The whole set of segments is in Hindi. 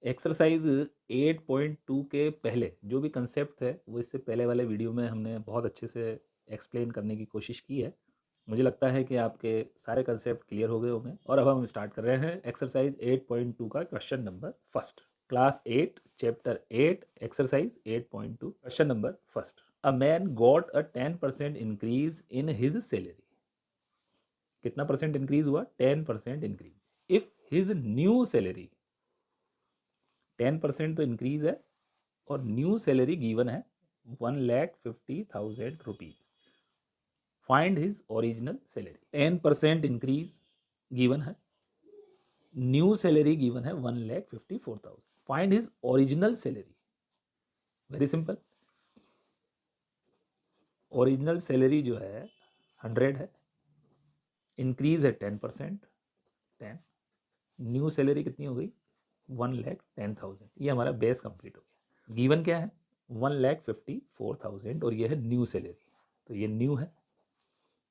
एक्सरसाइज 8.2 के पहले जो भी कंसेप्ट है वो इससे पहले वाले वीडियो में हमने बहुत अच्छे से एक्सप्लेन करने की कोशिश की है। मुझे लगता है कि आपके सारे कंसेप्ट क्लियर हो गए होंगे और अब हम स्टार्ट कर रहे हैं एक्सरसाइज 8.2 का question number first. Class 8 chapter 8 exercise 8.2 question number first. A man got a 10% increase in his salary. कितना परसेंट इंक्रीज हुआ? 10% increase. If his new salary 10% तो इंक्रीज है और न्यू सैलरी गिवन है 1,50,000 rupees. Find his original salary. 10% increase given है, न्यू सैलरी गिवन है 1,54,000। Find his original salary. Very simple. Original salary जो है 100 है, इंक्रीज है 10%, 10। न्यू सैलरी कितनी हो गई? 1,10,000। ये हमारा बेस कंप्लीट हो गया। गिवन क्या है? 1,54,000 और ये है न्यू सैलरी। तो ये न्यू है,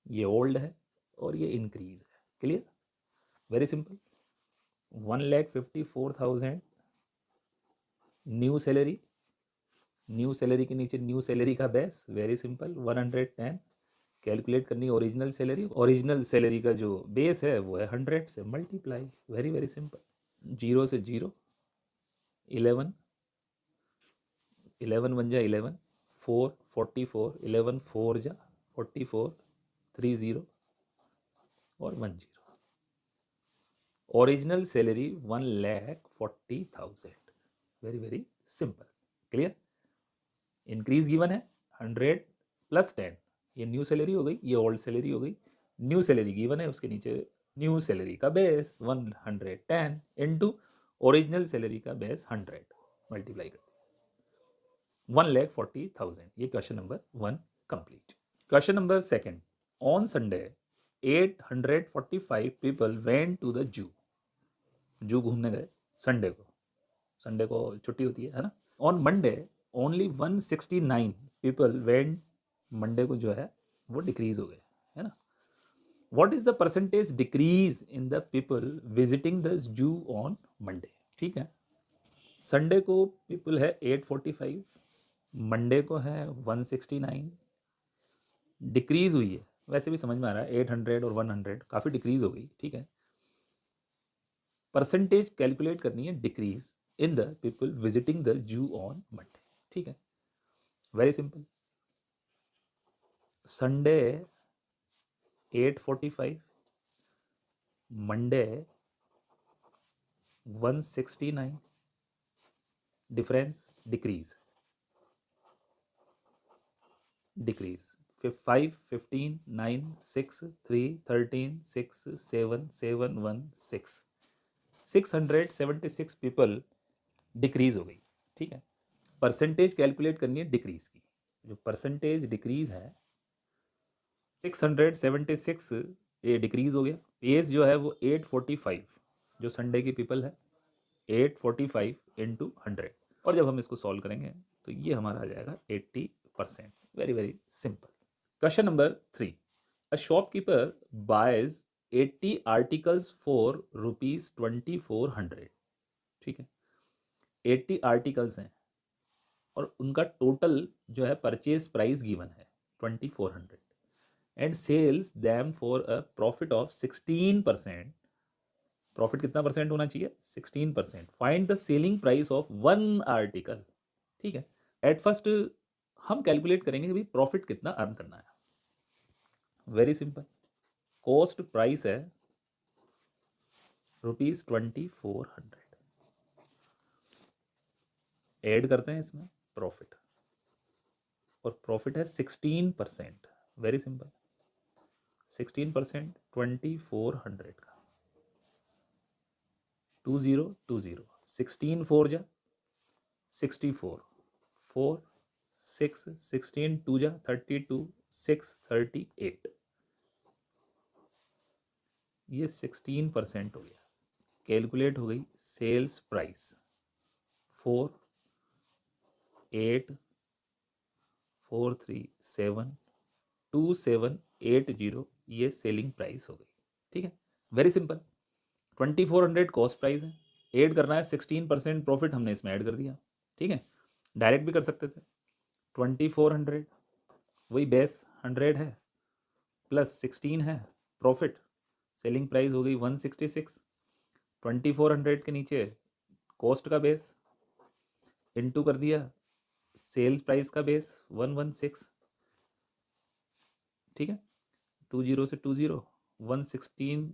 ये ओल्ड है और ये इंक्रीज है। Clear? Very simple. 1,54,000 new salary, new salary के नीचे न्यू सैलरी का बेस। Very simple, 110। कैलकुलेट करनी ओरिजिनल सैलरी, ओरिजिनल सैलरी का जो बेस है वो है 100 से मल्टीप्लाई। Very very simple. 0 से 0, 11, 11 वन जा 11, 4 44, 11 4 जा 44, 30 और 10। Original salary 1,40,000। Very very simple. Clear? Increase given है 100 प्लस 10, ये न्यू सैलरी हो गई, ये ओल्ड सैलरी हो गई। न्यू सैलरी गिवन है, उसके नीचे न्यू सैलरी का बेस 110 इंटू ओरिजिनल सैलरी का बेस 100 मल्टीप्लाई करते हैं 1,40,000। ये question number 1 complete. Question number second. On Sunday 845 people went to the zoo. Zoo घूमने गए संडे को। संडे को छुट्टी होती है ना? On Monday only 169 people went. Monday को जो है वो डिक्रीज हो गए, है ना? What is the percentage decrease in the people visiting the zoo on Monday? ठीक है, संडे को पीपल है 845, मंडे को है 169, डिक्रीज हुई है। वैसे भी समझ में आ रहा है 800 और 100 काफ़ी डिक्रीज हो गई। ठीक है, परसेंटेज कैलकुलेट करनी है decrease in the people visiting the zoo on Monday. ठीक है, very simple. Sunday 845, Monday 169, difference decrease, decrease. 5 15 9 6 3 13 6 7 7 1 6, 676 people decrease हो गई। ठीक है, परसेंटेज कैलकुलेट करनी है डिक्रीज की। जो परसेंटेज डिक्रीज है 676, ये डिक्रीज हो गया। एज जो है वो 845, जो संडे की पीपल है 845 इंटू 100। और जब हम इसको सॉल्व करेंगे तो ये हमारा आ जाएगा 80%। Very very simple. Question number 3। A shopkeeper boys 80 articles for ₹2400। ठीक है, 80 आर्टिकल्स हैं और उनका टोटल जो है परचेज प्राइस गिवन है 2400 and sells them for a profit of 16%। Profit कितना परसेंट होना चाहिए? 16%। Find the selling price of one article. ठीक है, एट फर्स्ट हम कैलकुलेट करेंगे कि भाई प्रॉफिट कितना अर्न करना है। Very simple. कॉस्ट प्राइस है ₹2400, ऐड करते हैं इसमें प्रॉफिट, और प्रॉफिट है 16%। Very simple. 16% 2400 का 2020, 16 4 जा 64, 4 6 16 2 जा 32, 6 38। ये 16% हो गया। कैलकुलेट हो गई सेल्स प्राइस 48,437,2780, ये सेलिंग प्राइस हो गई। ठीक है, वेरी सिंपल। 2400 कॉस्ट प्राइस है, ऐड करना है 16% प्रॉफिट, हमने इसमें ऐड कर दिया, ठीक है। डायरेक्ट भी कर सकते थे। 2400 वही बेस 100 है प्लस 16 है प्रॉफिट, सेलिंग प्राइस हो गई 166। 2400 के नीचे कॉस्ट का बेस इनटू कर दिया सेल्स प्राइस का बेस 116, ठीक है। 20 से 20 116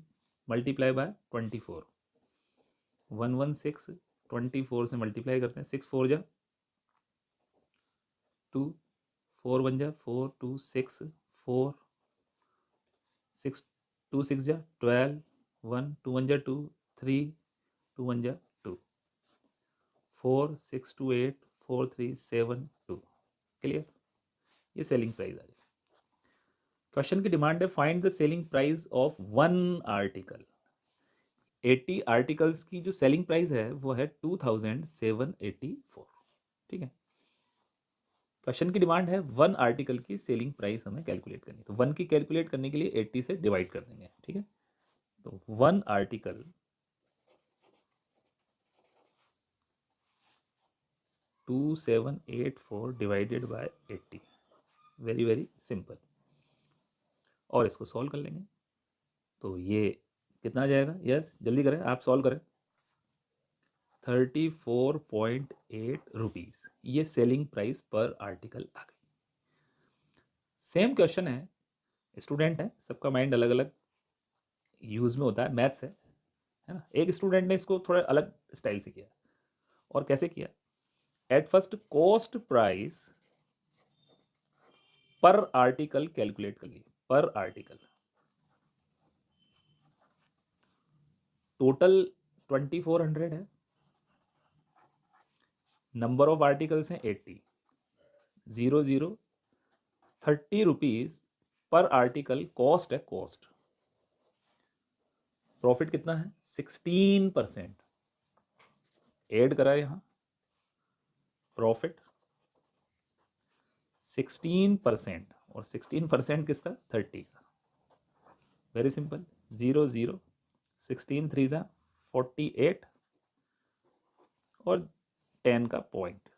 मल्टीप्लाई बाय 24, 116 24 से मल्टीप्लाई करते हैं, 6 4 जा 2, 4 1 जा 4 2 6 4 6 2 6 जा 12, 1 2 1 जा 2 3 2 1 जा 2, 4 6 2 8 4 3 7 2। क्लियर, ये सेलिंग प्राइस आ गई। क्वेश्चन की डिमांड है find the selling price of 1 article. 80 articles की जो सेलिंग प्राइस है वो है 2784, ठीक है। क्वेश्चन की डिमांड है 1 आर्टिकल की सेलिंग प्राइस हमें कैलकुलेट करनी है, तो 1 की कैलकुलेट करने के लिए 80 से डिवाइड कर देंगे, ठीक है। तो 1 article 2784 divided by 80, very very simple. और इसको सॉल्व कर लेंगे तो ये कितना आ जाएगा, यस जल्दी करें, आप सॉल्व करें। 34.8 रुपीज़, ये सेलिंग प्राइस पर आर्टिकल आ गई। सेम क्वेश्चन है, स्टूडेंट है, सबका माइंड अलग अलग यूज़ में होता है, मैथ्स है ना। एक स्टूडेंट ने इसको थोड़ा अलग स्टाइल से किया, और कैसे किया, एट फर्स्ट कॉस्ट प्राइस पर आर्टिकल कैलकुलेट कर ली, पर आर्टिकल टोटल 2400 है, नंबर ऑफ आर्टिकल्स हैं 80, 0 0 30 रुपीज़ पर आर्टिकल कॉस्ट है, कॉस्ट। प्रॉफिट कितना है 16%, ऐड करा यहाँ प्रॉफिट 16%, और 16% किसका 30 का, वेरी सिंपल। 0 0 16 3 जा 48 और 10 का पॉइंट,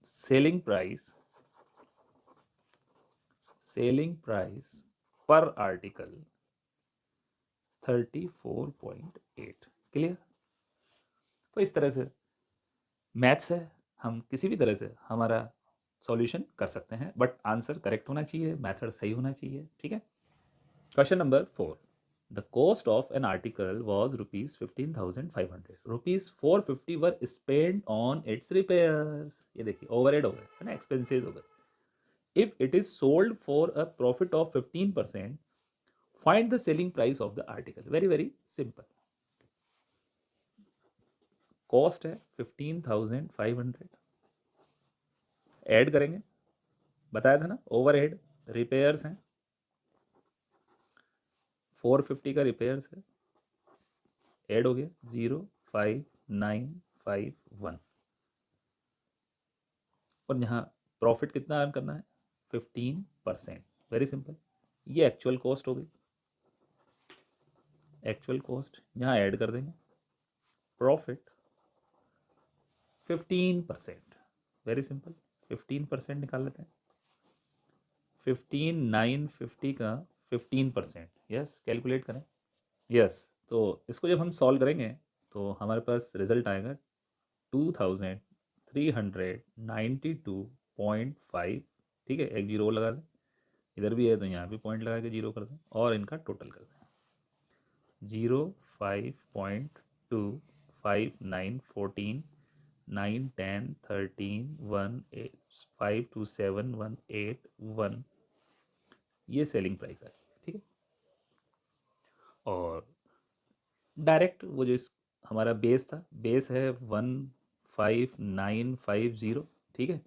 सेलिंग प्राइस पर आर्टिकल 34.8। क्लियर। तो इस तरह से मैथ्स है, हम किसी भी तरह से हमारा सॉल्यूशन कर सकते हैं, बट आंसर करेक्ट होना चाहिए, मेथड सही होना चाहिए, ठीक है। Question number 4, the cost of N article was ₹15,500, ₹450 were spend on it's repairs. ये देखिए ओवरहेड हो गए है ना, एक्सपेंसेस हो गए। If it is sold for a profit of 15%, find the selling price of the article. Very very simple, cost है 15,500, ऐड करेंगे, बताया था ना, ओवरहेड रिपेयर्स हैं 450 का रिपेयर्स है, ऐड हो गया 05951, और यहाँ प्रॉफिट कितना अर्न करना है 15%, वेरी सिंपल। ये एक्चुअल कॉस्ट हो गई, एक्चुअल कॉस्ट यहाँ ऐड कर देंगे, प्रॉफिट 15%, वेरी सिंपल। 15% निकाल लेते हैं, 15,950 का 15%, यस कैलकुलेट करें, यस। तो इसको जब हम सॉल्व करेंगे तो हमारे पास रिजल्ट आएगा 2392.5, ठीक है। एक जीरो लगा दें, इधर भी है तो यहाँ भी पॉइंट लगा के जीरो कर दें, और इनका टोटल कर दें 05.25914 9 10 13 1 8 5 2 7 1 8 1, ये सेलिंग प्राइस है, ठीक है। और डायरेक्ट वो जो इस हमारा बेस था, बेस है 15,950, ठीक है।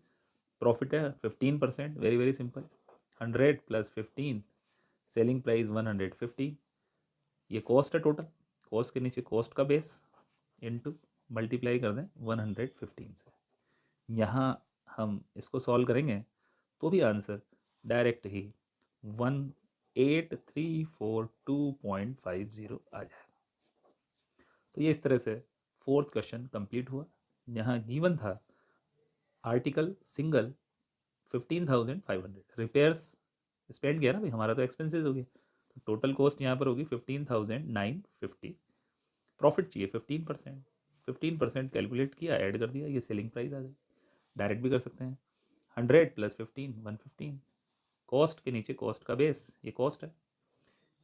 प्रॉफिट है 15%, very very simple. 100 plus 15, selling price 150, ये कॉस्ट है टोटल, कॉस्ट के नीचे कॉस्ट का बेस इनटू मल्टीप्लाई कर दें 115 से। यहाँ हम इसको सॉल्व करेंगे तो भी आंसर डायरेक्ट ही 1 8342.50 आ जाएगा। तो ये इस तरह से फोर्थ क्वेश्चन कंप्लीट हुआ। यहाँ गिवन था आर्टिकल सिंगल 15,500, रिपेयर्स स्पेंड किया ना भाई, हमारा तो एक्सपेंसेस हो गया, तो टोटल कॉस्ट यहाँ पर होगी 15,950। प्रॉफिट चाहिए 15%, 15% कैलकुलेट किया, ऐड कर दिया, ये सेलिंग प्राइस आ गई। डायरेक्ट भी कर सकते हैं, 100 + 15 115। कॉस्ट के नीचे कॉस्ट का बेस, ये कॉस्ट है,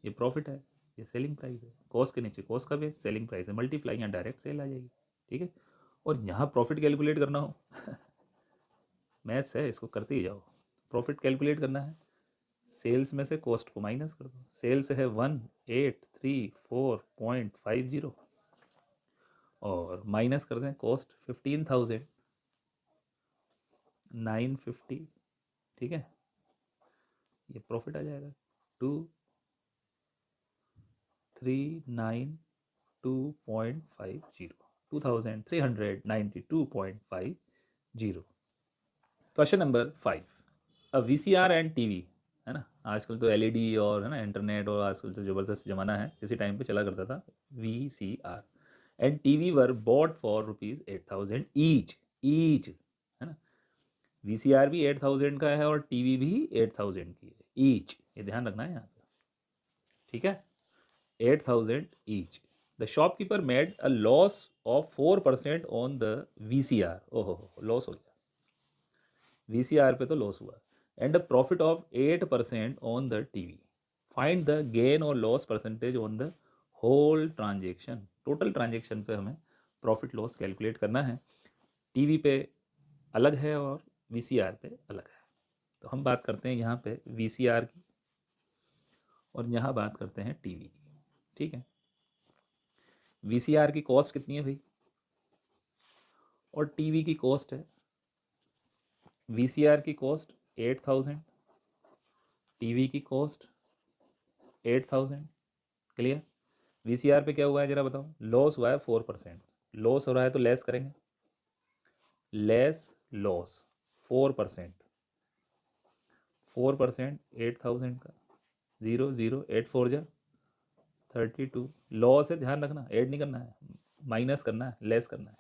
ये प्रॉफिट है, ये सेलिंग प्राइस है। कॉस्ट के नीचे कॉस्ट का बेस, सेलिंग प्राइस है, मल्टीप्लाई, यहाँ डायरेक्ट सेल आ जाएगी। ठीक है, और यहाँ प्रॉफिट कैलकुलेट करना हो मैथ्स है, इसको करते ही जाओ। प्रॉफिट कैलकुलेट करना है, सेल्स में से कॉस्ट को माइनस कर दो। सेल्स है 1834.50 और माइनस कर दें कॉस्ट 15,950। ठीक है, ये प्रॉफिट आ जाएगा 2392.50, 2392.50। क्वेश्चन नंबर 5, अब VCR एंड टीवी है ना, आजकल तो LED और है ना इंटरनेट, और आजकल तो ज़बरदस्त ज़माना है, किसी टाइम पे चला करता था। VCR and TV were bought for ₹8,000 each है ना। VCR भी 8,000 का है और टीवी भी 8,000 की है ईच, ये ध्यान रखना है यहाँ पे। ठीक है, 8,000 each. The shopkeeper made a loss of 4% on the VCR। ओहो, लॉस हो गया, VCR पे तो लॉस हुआ। And a profit of 8% on the TV. Find the gain और loss percentage on the whole transaction. Total transaction पे हमें प्रॉफिट लॉस कैलकुलेट करना है। टीवी पे अलग है और VCR पे अलग है। तो हम बात करते हैं यहाँ पे VCR की और यहाँ बात करते हैं टीवी की। ठीक है, VCR की कॉस्ट कितनी है भाई, और टीवी की कॉस्ट है, VCR की कॉस्ट 8,000, टीवी की कॉस्ट 8,000। क्लियर। VCR पे क्या हुआ है जरा बताओ, लॉस हुआ है 4%। लॉस हो रहा है तो लेस करेंगे, लेस लॉस 4%, 4% 8,000 का, 0 0 8 4 जा 32। लॉस है, ध्यान रखना, ऐड नहीं करना है, माइनस करना है, लेस करना है।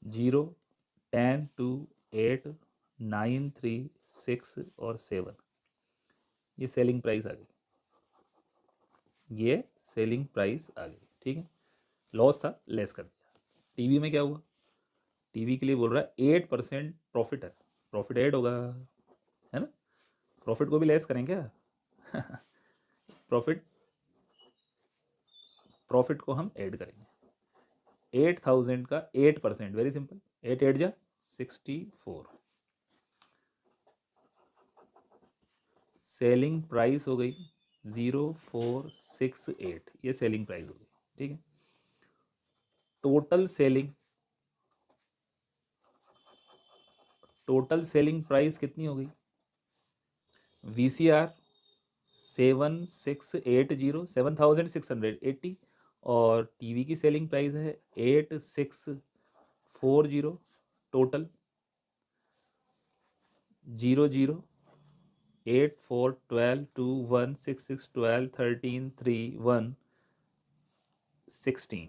0 10 2 8 9 3 6 और 7, ये सेलिंग प्राइस आ गई, ये सेलिंग प्राइस आ गई। ठीक है, लॉस था, लेस कर दिया। टीवी में क्या हुआ, टीवी के लिए बोल रहा है 8% प्रॉफिट है, प्रॉफिट ऐड होगा है ना, प्रॉफिट को भी लेस करें क्या प्रॉफिट, प्रॉफिट को हम ऐड करेंगे। 8,000 का 8%, वेरी सिंपल, 8 8 जा 64। सेलिंग प्राइस हो गई 0468, ये सेलिंग प्राइस हो गई। ठीक है, total selling, total selling price कितनी हो गई, VCR 7680, 7,680, और टीवी की सेलिंग प्राइस है 8640। टोटल 0 0 8 4 12 2 1 6 6 12 13 3 1 16।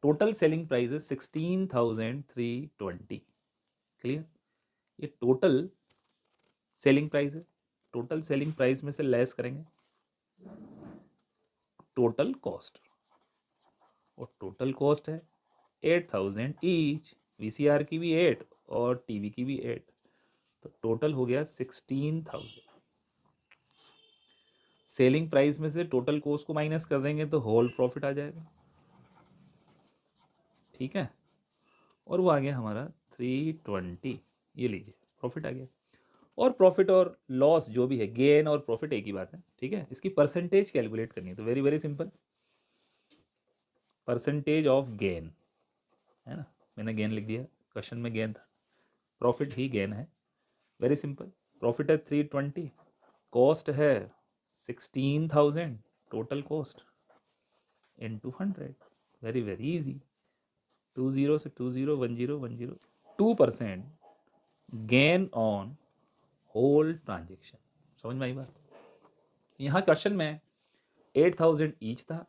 टोटल सेलिंग प्राइस है 16,320। क्लियर, ये टोटल सेलिंग प्राइस है। टोटल सेलिंग प्राइस में से लेस करेंगे टोटल कॉस्ट, और टोटल कॉस्ट है 8,000 ईच। VCR की भी 8 और टीवी की भी 8, तो टोटल हो गया 16,000। सेलिंग प्राइस में से टोटल कॉस्ट को माइनस कर देंगे तो होल प्रॉफिट आ जाएगा। ठीक है, और वो आ गया हमारा 320। ये लीजिए, प्रॉफिट आ गया। और प्रॉफिट और लॉस जो भी है, गेन और प्रॉफिट एक ही बात है। ठीक है, इसकी परसेंटेज कैलकुलेट करनी है, तो very very simple, percentage of gain है ना, मैंने गेन लिख दिया, क्वेश्चन में गेन था, प्रॉफिट ही गेन है। वेरी सिंपल, प्रॉफिट है 320, कॉस्ट है 16,000, total cost into 100, very very easy. 20 से 20 10 10, 2% गेन ऑन होल ट्रांजेक्शन। समझ में आई बात? यहाँ क्वेश्चन में 8000 ईच था,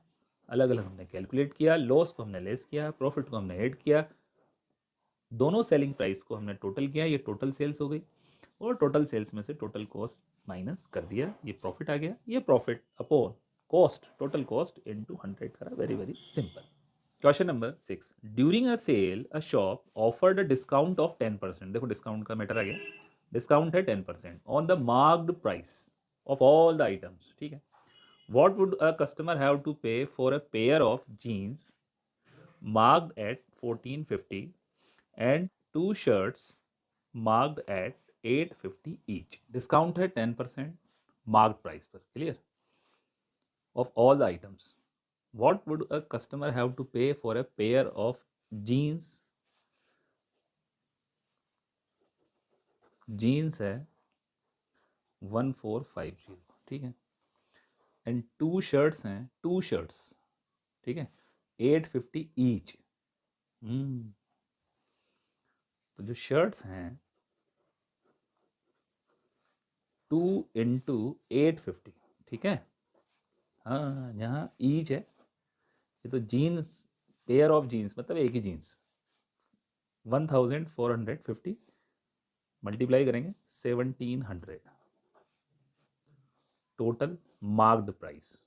अलग अलग हमने कैलकुलेट किया, लॉस को हमने लेस किया, प्रॉफिट को हमने ऐड किया, दोनों सेलिंग प्राइस को हमने टोटल किया, ये टोटल सेल्स हो गई, और टोटल सेल्स में से टोटल कॉस्ट माइनस कर दिया, ये प्रॉफिट आ गया, ये profit upon cost, total cost into 100 करा, very very simple. Question number 6, during a sale a shop offered a discount of 10%, देखो डिस्काउंट का मैटर आ गया, डिस्काउंट है 10% on the marked price of all the items, ठीक है। What would a customer have to pay for a pair of jeans marked at 1450 and two shirts marked at 850 each? Discount है 10% marked price पर, clear? Of all the items. What would a customer have to pay for a pair of jeans? Jeans है 1450, ठीक है, एंड टू शर्ट्स हैं, टू शर्ट्स, ठीक है, 850 ईच। तो जो शर्ट्स हैं 2 इंटू 850, ठीक है, हाँ यहाँ ईच है, ये तो जीन्स, पेयर ऑफ जीन्स मतलब एक ही जीन्स, 1450 मल्टीप्लाई करेंगे 1700, total marked price,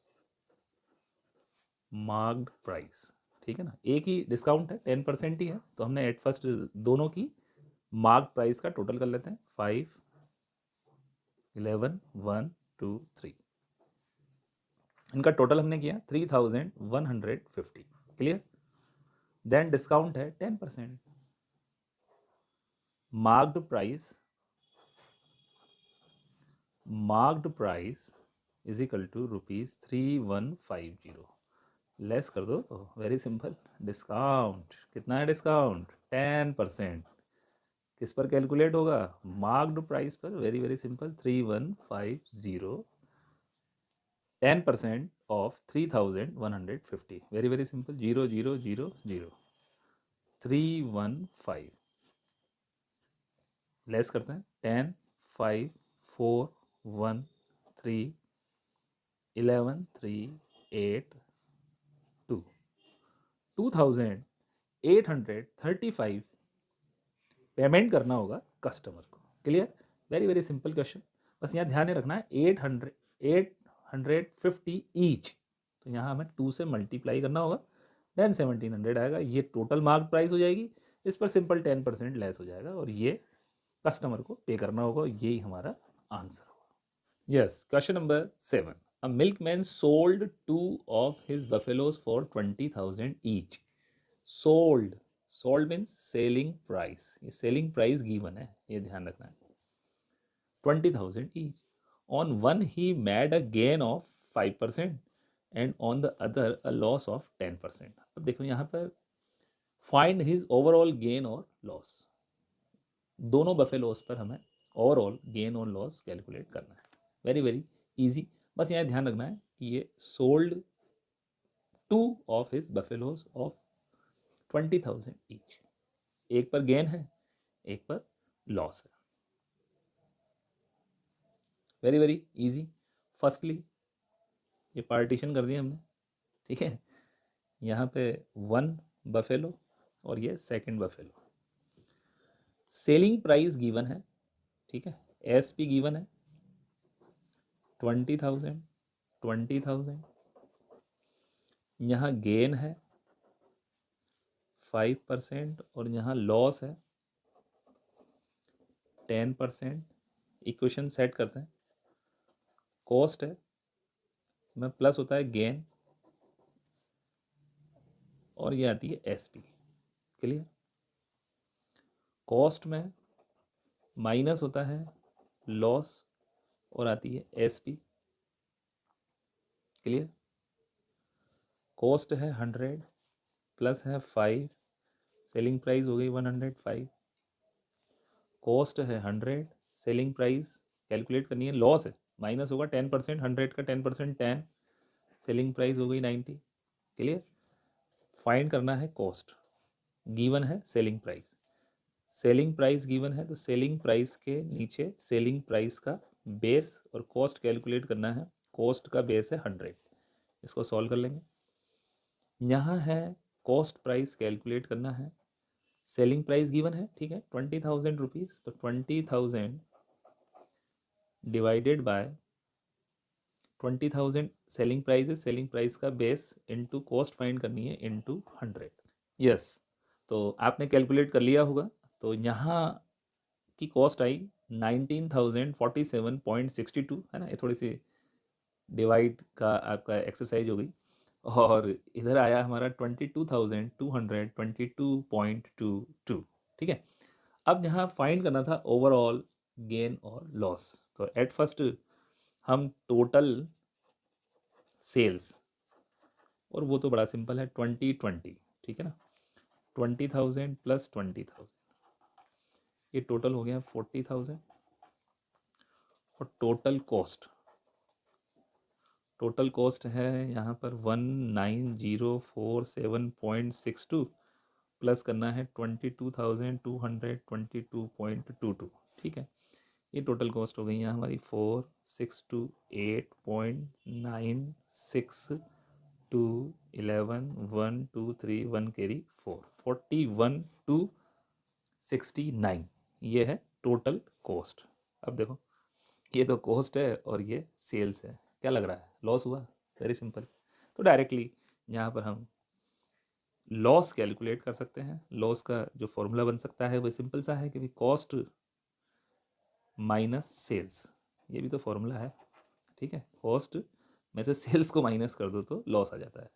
marked price, ठीक है ना, एक ही डिस्काउंट है 10% ही है, तो हमने एट फर्स्ट दोनों की मार्क्ड प्राइस का टोटल कर लेते हैं, 5 11 1 2 3, इनका टोटल हमने किया 3150, क्लियर। देन डिस्काउंट है 10%, marked price is equal to ₹3150, less कर दो, वेरी सिंपल, डिस्काउंट कितना है, डिस्काउंट 10%, किस पर कैलकुलेट होगा, मार्क्ड प्राइस पर, very very simple, 3150, 10% of 3150, very very simple, 0000, 315, less करते हैं 10 5 4 1 3 11 3 8 2, 2835 पेमेंट करना होगा कस्टमर को, clear, very very simple question. बस यहाँ ध्यान रखना है 850 ईच, तो यहाँ हमें 2 से मल्टीप्लाई करना होगा, देन 1700 आएगा, ये टोटल मार्क प्राइस हो जाएगी, इस पर सिंपल 10% लेस हो जाएगा, और ये कस्टमर को पे करना होगा, यही हमारा आंसर होगा। Yes, question number 7, a milkman sold 2 of his buffaloes for 20,000 each. Sold means selling price, ये सेलिंग प्राइस गिवन है, ये ध्यान रखना है, 20,000 each, on one he made a gain of 5% and on the other a loss of 10%। अब देखो यहाँ पर फाइंड हिज ओवरऑल गेन और लॉस, दोनों बफेलोस पर हमें ओवरऑल गेन और लॉस कैलकुलेट करना है, वेरी वेरी इजी। बस यहाँ ध्यान रखना है कि ये sold 2 of his buffaloes of 20,000 each, एक पर गेन है, एक पर लॉस है, वेरी वेरी इजी। फर्स्टली ये पार्टीशन कर दिया हमने, ठीक है, यहाँ पे 1 बफेलो और ये second buffalo, selling price given है, ठीक है, एसपी गिवन है 20,000, यहाँ गेन है 5% और यहाँ लॉस है 10%, इक्वेशन सेट करते हैं, कॉस्ट है में प्लस होता है गेन, और ये आती है एसपी, क्लियर, कॉस्ट में माइनस होता है लॉस और आती है एसपी, क्लियर, कॉस्ट है 100 प्लस है 5, सेलिंग प्राइस हो गई 105, कॉस्ट है 100, सेलिंग प्राइस कैलकुलेट करनी है, लॉस है माइनस होगा 10%, 100 का 10% 10, सेलिंग प्राइस हो गई 90, क्लियर, फाइंड करना है कॉस्ट, गिवन है selling price, selling price given है, तो सेलिंग प्राइस के नीचे सेलिंग प्राइस का बेस और कॉस्ट कैलकुलेट करना है। कॉस्ट का बेस है 100, इसको सॉल्व कर लेंगे। यहाँ है कॉस्ट प्राइस कैलकुलेट करना है, सेलिंग प्राइस गिवन है, ठीक है, 20,000 रुपीज़। तो 20,000 डिवाइडेड बाय 20,000 सेलिंग प्राइस है, सेलिंग प्राइस का बेस इनटू कॉस्ट फाइंड करनी है इनटू 100। यस, तो आपने कैलकुलेट कर लिया होगा। तो यहाँ की कॉस्ट आई 19,047.62, है ना, ये थोड़ी सी डिवाइड का आपका एक्सरसाइज हो गई। और इधर आया हमारा 22,222.22, ठीक है। अब यहाँ फाइंड करना था ओवरऑल गेन और लॉस। तो एट फर्स्ट हम टोटल सेल्स, और वो तो बड़ा सिंपल है, 2020, ठीक है ना, 20,000 प्लस 20,000, ये टोटल हो गया 40,000। और टोटल कॉस्ट है यहाँ पर 19,047.62 प्लस करना है 22,222.22, ठीक है। ये टोटल कॉस्ट हो गई है हमारी 4,628.96 11 1 2 3 1 कैरी 4 41,269, ये है टोटल कॉस्ट। अब देखो, ये तो कॉस्ट है और ये सेल्स है, क्या लग रहा है, लॉस हुआ? Very simple. तो डायरेक्टली यहाँ पर हम लॉस कैलकुलेट कर सकते हैं। लॉस का जो फॉर्मूला बन सकता है वो सिंपल सा है कि भाई कॉस्ट माइनस सेल्स, ये भी तो फॉर्मूला है, ठीक है। कॉस्ट में से सेल्स को माइनस कर दो तो लॉस आ जाता है।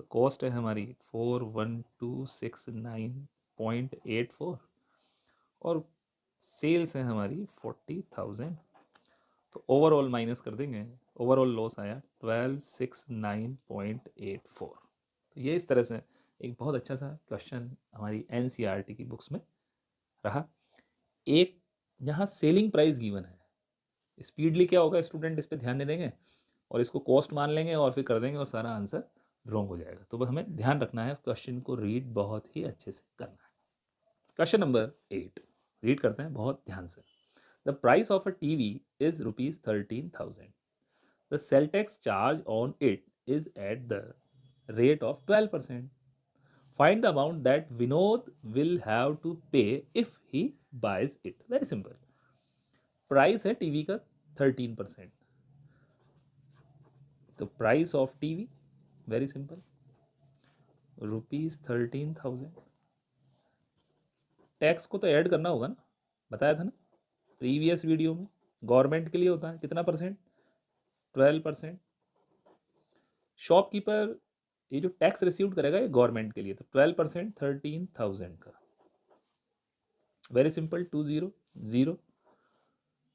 तो कॉस्ट है हमारी 41,269.84 और सेल्स है हमारी 40,000। तो ओवरऑल माइनस कर देंगे, ओवरऑल लॉस आया 12,609.84। तो ये इस तरह से एक बहुत अच्छा सा क्वेश्चन हमारी एनसीईआरटी की बुक्स में रहा। एक यहाँ सेलिंग प्राइस गिवन है, स्पीडली क्या होगा, स्टूडेंट इस पर ध्यान नहीं देंगे और इसको कॉस्ट मान लेंगे और फिर कर देंगे और सारा आंसर रॉन्ग हो जाएगा। तो बस हमें ध्यान रखना है, क्वेश्चन को रीड बहुत ही अच्छे से करना है। क्वेश्चन नंबर 8 रीड करते हैं बहुत ध्यान से। The price of a TV is ₹13,000. The cell tax charge on it is at the rate of 12%. Find the amount that Vinod will have to pay if he buys it. Very simple. Price है टीवी का 13%। तो price of TV very simple, ₹13,000। Tax को तो ऐड करना होगा ना, बताया था ना प्रीवियस वीडियो में, गवर्नमेंट के लिए होता है कितना परसेंट, 12%। शॉपकीपर ये जो टैक्स रिसीव करेगा ये गवर्नमेंट के लिए, तो 12% 13,000 का, वेरी सिंपल, 200,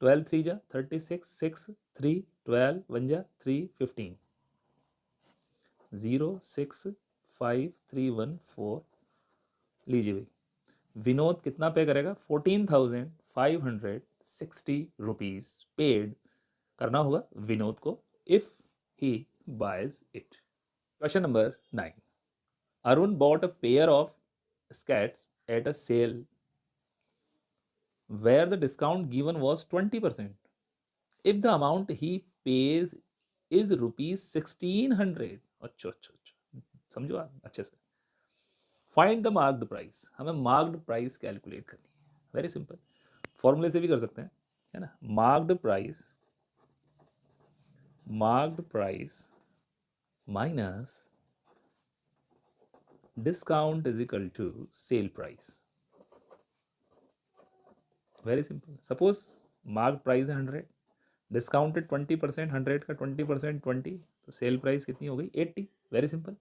12 3 जा 36, 6 3 12 1 जा 3 15, 0 6 5 3 1 4। लीजिए भाई, विनोद कितना पे करेगा, 14,560 रुपीज़ पेड करना होगा विनोद को if he buys it. Question number 9। Arun bought a pair of skates at a sale where the discount given was 20%. If the amount he pays is ₹1,600, अच्छा अच्छा अच्छा, समझो आप अच्छे से। फाइंड द मार्क्ड प्राइस, हमें मार्क्ड प्राइस कैलकुलेट करनी है, वेरी सिंपल, फॉर्मूले से भी कर सकते हैं, है ना। Marked price minus discount is equal to sale price, very simple. Suppose mark price है 100, डिस्काउंटेड 20%, 100 का 20% 20, तो सेल प्राइस कितनी हो गई 80, वेरी सिंपल।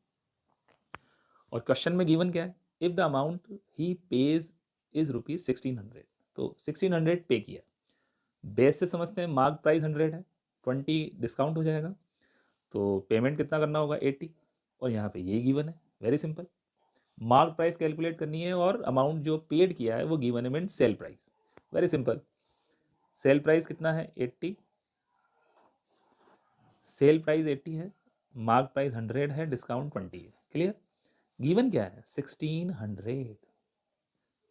और क्वेश्चन में गिवन क्या है, if the amount he page is ₹1600, तो 1600 पे किया, बेस से समझते हैं मार्क प्राइस 100 है, 20 डिस्काउंट हो जाएगा, तो पेमेंट कितना करना होगा 80, और यहाँ पे ये गिवन है, very simple. Mark price calculate करनी है और अमाउंट जो पेड किया है वो गिवन है, mean cell price, very simple. Sale price कितना है 80, सेल प्राइस 80 है, मार्क प्राइस 100 है, डिस्काउंट 20 है, क्लियर। गिवन क्या है 1600,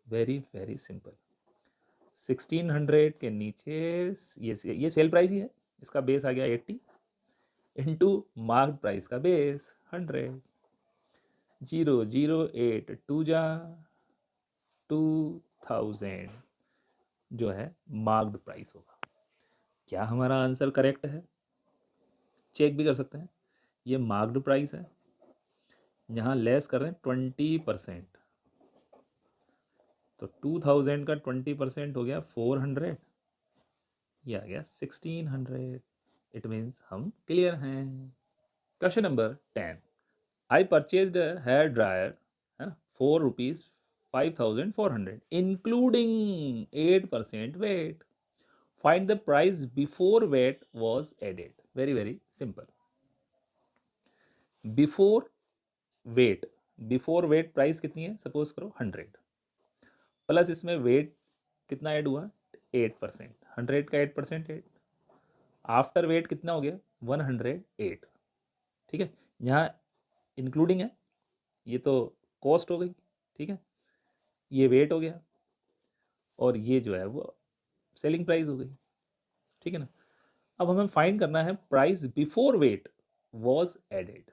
वेरी वेरी सिंपल। 1600 के नीचे ये सेल प्राइस ही है, इसका बेस आ गया 80 इंटू मार्क प्राइस का बेस 100। 008 टू जा 2000 जो है मार्क्ड प्राइस होगा। क्या हमारा आंसर करेक्ट है? चेक भी कर सकते हैं। ये मार्क्ड प्राइस है, यहाँ लेस कर रहे हैं 20%, तो 2000 का 20% हो गया 400, ये आ गया 1600। इट मीन्स हम क्लियर हैं। Question number 10, I purchased hair dryer है ना ₹4,5400 including 8% VAT, find the price before VAT was added. Very very simple. Before VAT price कितनी है? सपोज करो 100 प्लस इसमें वेट कितना ऐड हुआ? 8%। 100 का 8% 8। आफ्टर वेट कितना हो गया? 108। ठीक है, यहाँ इंक्लूडिंग है, ये तो कॉस्ट हो गई। ठीक है, ये वेट हो गया और ये जो है वो सेलिंग प्राइस हो गई। ठीक है ना। अब हमें फाइंड करना है price before VAT was added.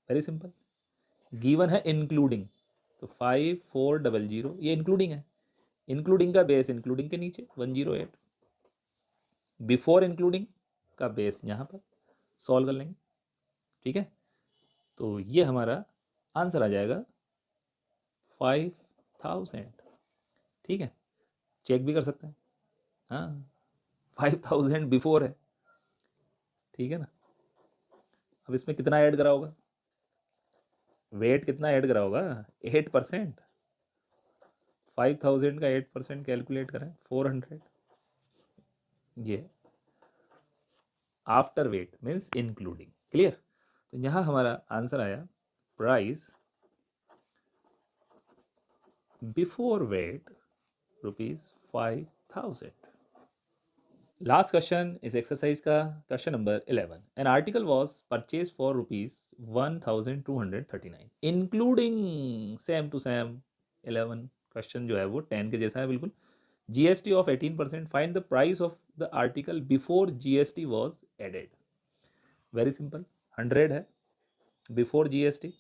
Very simple. Given है इंक्लूडिंग, तो 5400 ये इंक्लूडिंग है। इंक्लूडिंग का बेस इंक्लूडिंग के नीचे 108, बिफोर इंक्लूडिंग का बेस यहाँ पर सॉल्व कर लेंगे। ठीक है, तो ये हमारा आंसर आ जाएगा 5000। ठीक है, चेक भी कर सकते हैं। हाँ, 5000 बिफोर है। ठीक है ना। अब इसमें कितना ऐड करा होगा? वेट कितना ऐड करा होगा? 8%। 5000 का 8% कैलकुलेट करें 400, ये after VAT means including. Clear. तो यहाँ हमारा आंसर आया price before VAT ₹5000। Last question इस एक्सरसाइज का, question number 11, an article was purchase for ₹1239 including same to same 11। क्वेश्चन जो है वो 10 के जैसा है बिल्कुल। GST of 18%, find the price of the article before GST was added. Very simple. 100 है बिफोर GST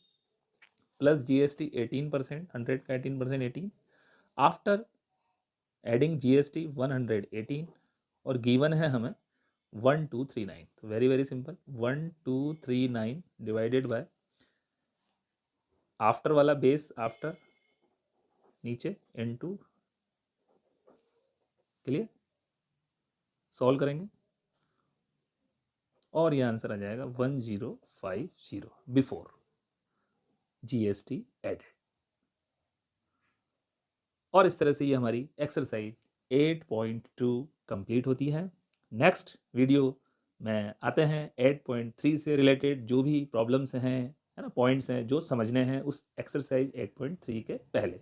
प्लस GST 18%, 100 का 18% 18, आफ्टर एडिंग GST 118 और गिवन है हमें 1239। तो very very simple, 1239 divided by after वाला बेस आफ्टर नीचे इनटू, क्लियर, सॉल्व करेंगे और ये आंसर आ जाएगा 1050 बिफोर GST एडेड। और इस तरह से ये हमारी एक्सरसाइज 8.2 कंप्लीट होती है। नेक्स्ट वीडियो में आते हैं 8.3 से रिलेटेड जो भी प्रॉब्लम्स हैं, है ना, पॉइंट्स हैं जो समझने हैं उस एक्सरसाइज 8.3 के पहले।